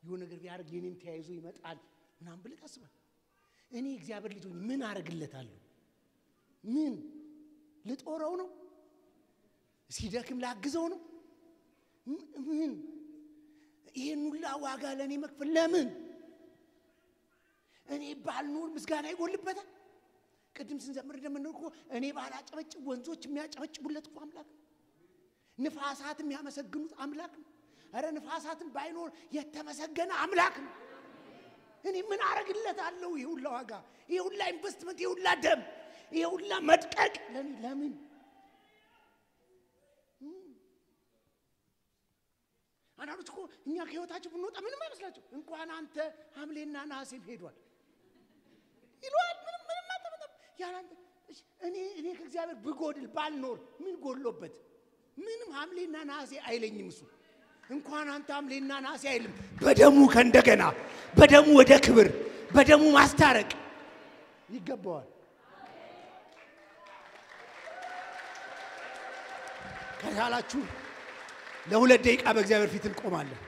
የሆነ ነገር ቢያደርግ የኔም ተያይዞ ይመጣል ምናምን ብለህ ታስባለህ። እኔ እግዚአብሔር ልጅ ሆኜ ምን አደርግለታለሁ? ምን ልጦረው ነው? ሲደክም ላግዘው ነው? ምን ይሄን ሁላ ዋጋ ለኔ መክፈል ለምን? እኔ ባልኖር ምስጋና ይጎልበታል። ቅድም ስንዘምር እንደምንለው እኮ እኔ ባላጨበጭብ ወንዞች የሚያጨበጭቡለት እኮ አምላክ፣ ንፋሳት የሚያመሰግኑት አምላክ ነው። አረ ንፋሳትን ባይኖር የተመሰገነ አምላክ ነው። እኔ ምን አረግለታለሁ? ይሁላ ዋጋ፣ ይሁላ ኢንቨስትመንት፣ ይሁላ ደም፣ ይሁላ መድቀቅ ለምን? አንዳንዶች እኮ እኛ ከህይወታችን ብንወጣ ምንም አይመስላቸው። እንኳን አንተ ሐምሌና ነሐሴም ሄዷል ይሏል። ምንም አታመጣም ያላንተ። እኔ ከእግዚአብሔር ብጎድል ባልኖር ምን ጎሎበት? ምንም ሐምሌና ነሐሴ አይለኝም እሱ። እንኳን አንተ ሐምሌና ነሐሴ አይልም። በደሙ ከእንደገና በደሙ ወደ ክብር በደሙ ማስታረቅ ይገባዋል። ከቻላችሁ ለ2 ደቂቃ በእግዚአብሔር ፊት እንቆማለን።